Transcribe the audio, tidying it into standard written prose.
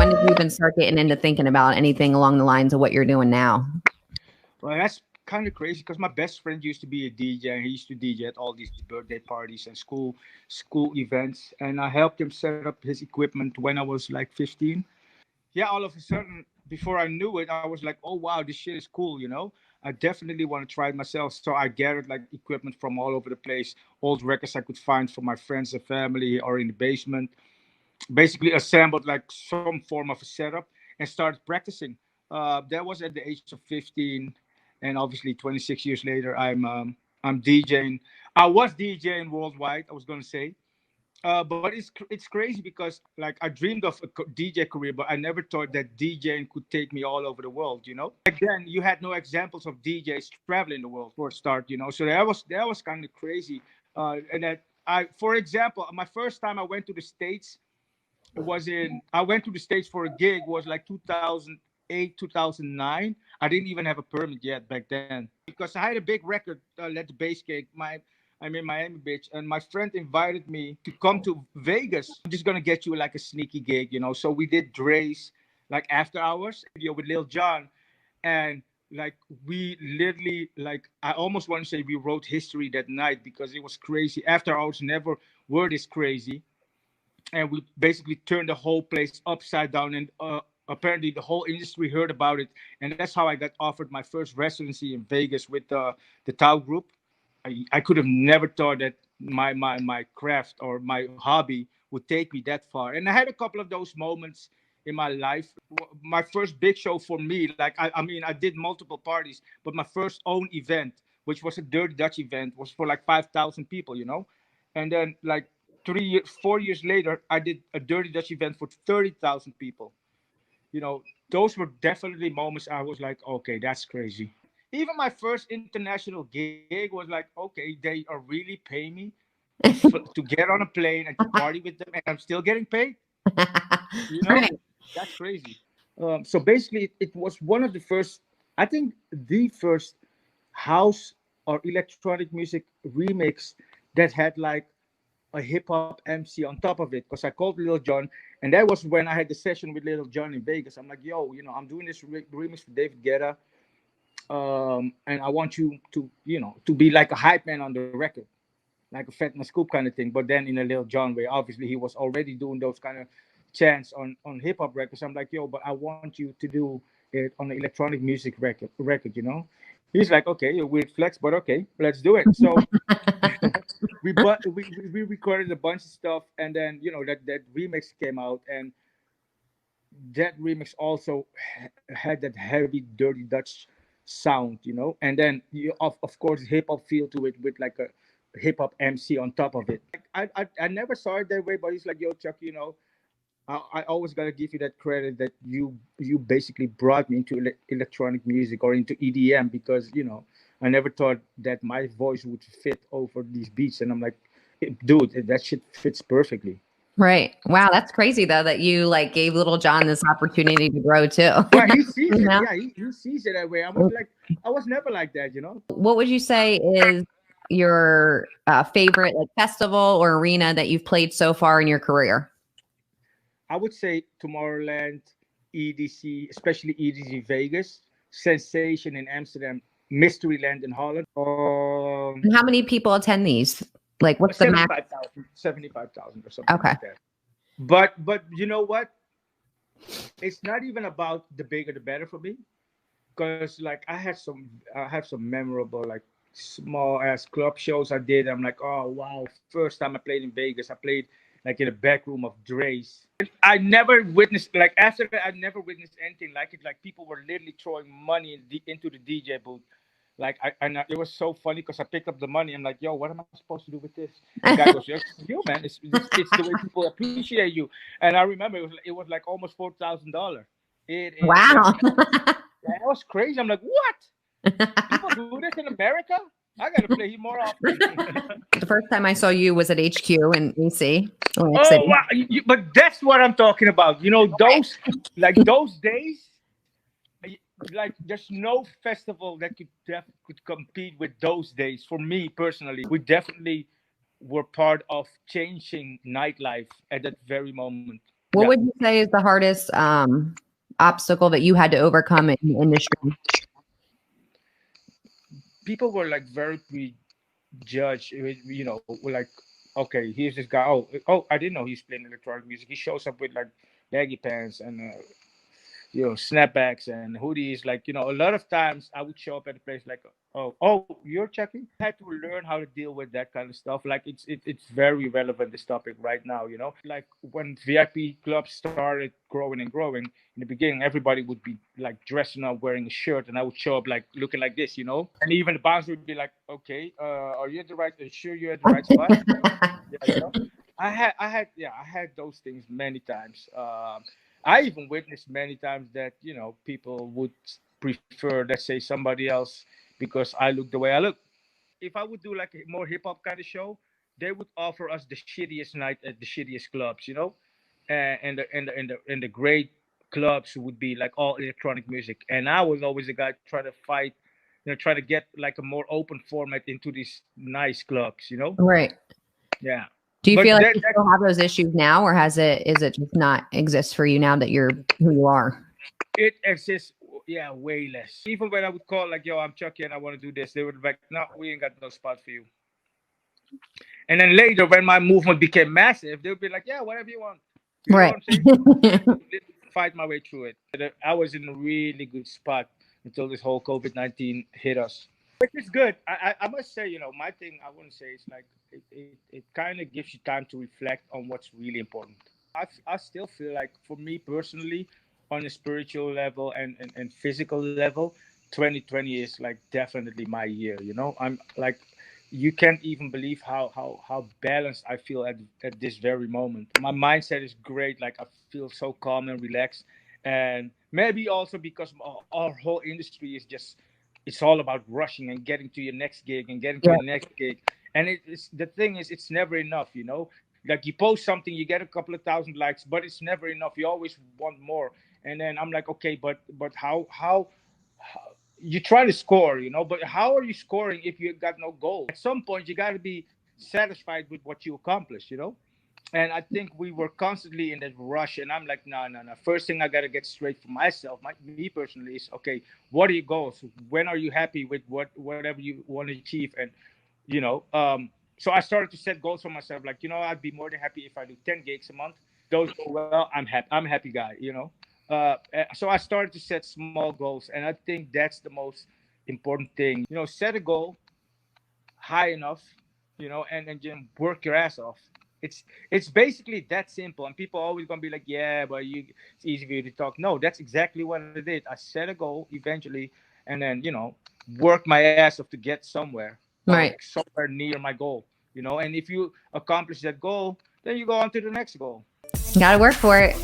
when did you even start getting into thinking about anything along the lines of what you're doing now? Well, that's kind of crazy because my best friend used to be a DJ, and he used to DJ at all these birthday parties and school events. And I helped him set up his equipment when I was like 15. Yeah, all of a sudden, before I knew it, I was like, oh wow, this shit is cool, you know. I definitely want to try it myself. So I gathered like equipment from all over the place, old records I could find from my friends and family or in the basement. Basically assembled like some form of a setup and started practicing. That was at the age of 15, and obviously 26 years later, I'm DJing. I was DJing worldwide. I was gonna say, but it's crazy because like I dreamed of a DJ career, but I never thought that DJing could take me all over the world. You know, back then you had no examples of DJs traveling the world for a start. You know, so that was kind of crazy. And that for example, my first time I went to the States was in I went to the States for a gig was like 2008 2009. I didn't even have a permit yet back then because I had a big record, Let the Bass Cake. I'm in Miami Beach, and my friend invited me to come to Vegas. I'm just gonna get you like a sneaky gig, you know. So we did Dre's like after hours video with Lil Jon, and like we literally like I almost want to say we wrote history that night because it was crazy. After hours never were this crazy, and we basically turned the whole place upside down, and apparently the whole industry heard about it, and that's how I got offered my first residency in Vegas with the Tau group. I could have never thought that my craft or my hobby would take me that far, and I had a couple of those moments in my life. My first big show for me, like I mean I did multiple parties, but my first own event, which was a Dirty Dutch event, was for like 5,000 people, you know. And then like 3 years, 4 years later, I did a Dirty Dutch event for 30,000 people. You know, those were definitely moments I was like, okay, that's crazy. Even my first international gig was like, okay, they are really paying me to get on a plane and to party with them, and I'm still getting paid. You know, Right. that's crazy. So basically, it was one of the first, I think, the first house or electronic music remix that had like a hip hop MC on top of it because I called Lil Jon, and that was when I had the session with Lil Jon in Vegas. I'm like, yo, you know, I'm doing this remix for David Guetta, and I want you to, you know, to be like a hype man on the record, like a Fatman Scoop kind of thing, but then in a Lil Jon way. Obviously, he was already doing those kind of chants on hip hop records. I'm like, yo, but I want you to do it on the electronic music record, you know. He's like, okay, a weird flex, but okay, let's do it. So we recorded a bunch of stuff, and then you know that remix came out, and that remix also had that heavy dirty Dutch sound, you know. And then you of course hip hop feel to it with like a hip hop MC on top of it. Like, I never saw it that way, but he's like, yo, Chuck, you know, I always gotta give you that credit that you basically brought me into electronic music or into EDM because you know I never thought that my voice would fit over these beats, and I'm like, dude, that shit fits perfectly. Right. Wow, that's crazy though that you like gave Little John this opportunity to grow too. Well, he sees You it. know? Yeah, he sees it that way. I was never like that, you know. What would you say is your favorite like festival or arena that you've played so far in your career? I would say Tomorrowland, EDC, especially EDC Vegas, Sensation in Amsterdam, Mysteryland in Holland. And how many people attend these? Like, what's the max? 75,000 or something Okay. like that. But you know what? It's not even about the bigger the better for me, because like I have some memorable like small ass club shows I did. I'm like, oh wow, first time I played in Vegas, I played like in a back room of Dre's. I never witnessed like after that I never witnessed anything like it. Like people were literally throwing money into the DJ booth. Like it was so funny because I picked up the money. I'm like, yo, what am I supposed to do with this? The guy goes, yo, man, it's the way people appreciate you. And I remember it was like almost $4,000. It is like Wow. that was crazy. I'm like, what? People do this in America? I gotta play here more often. The first time I saw you was at HQ in AC, Atlantic Oh City. wow! But that's what I'm talking about. You know, those days, like there's no festival that could compete with those days. For me personally, we definitely were part of changing nightlife at that very moment. What would you say is the hardest obstacle that you had to overcome in the industry? People were like very prejudged. You know, like, okay, here's this guy. Oh, I didn't know he's playing electronic music. He shows up with like baggy pants and snapbacks and hoodies. Like, a lot of times I would show up at a place like, oh, you're Chuckie. I had to learn how to deal with that kind of stuff. Like, it's very relevant, this topic right now. Like when VIP clubs started growing and growing in the beginning, everybody would be like dressing up, wearing a shirt, and I would show up like looking like this. And even the bouncer would be like, okay, are you at the right? Are you sure you're at the right spot? Yeah. I had those things many times. I even witnessed many times that people would prefer, let's say, somebody else because I look the way I look. If I would do like a more hip hop kind of show, they would offer us the shittiest night at the shittiest clubs. And the great clubs would be like all electronic music, and I was always the guy trying to fight, try to get like a more open format into these nice clubs. Right. Yeah. Do you feel like you still have those issues now, or is it just not exist for you now that you're who you are? It exists, yeah, way less. Even when I would call like, yo, I'm Chuckie and I want to do this, they would be like, no, we ain't got no spot for you. And then later, when my movement became massive, they would be like, yeah, whatever you want. You know what I'm saying? Fight my way through it. I was in a really good spot until this whole COVID-19 hit us. Which is good. I must say, my thing, I wouldn't say it's like, it kind of gives you time to reflect on what's really important. I still feel like, for me personally, on a spiritual level and physical level, 2020 is like definitely my year. I'm like, you can't even believe how balanced I feel at this very moment. My mindset is great. Like, I feel so calm and relaxed. And maybe also because our whole industry is just, it's all about rushing and getting to your next gig and getting to your next gig. And it's the thing is, it's never enough. Like, you post something, you get a couple of thousand likes, but it's never enough. You always want more. And then I'm like, okay, but how you try to score, but how are you scoring if you got no goal? At some point, you got to be satisfied with what you accomplished. And I think we were constantly in that rush, and I'm like, no. First thing I got to get straight for myself, me personally, is, okay, what are your goals? When are you happy with whatever you want to achieve? And so I started to set goals for myself. Like, I'd be more than happy if I do 10 gigs a month. Those go well, I'm happy. I'm a happy guy. So I started to set small goals, and I think that's the most important thing. Set a goal high enough, and then work your ass off. It's basically that simple. And people are always gonna be like, yeah, but it's easy for you to talk. No, that's exactly what I did. I set a goal eventually, and then work my ass off to get somewhere, right, somewhere near my goal. And if you accomplish that goal, then you go on to the next goal. Gotta work for it.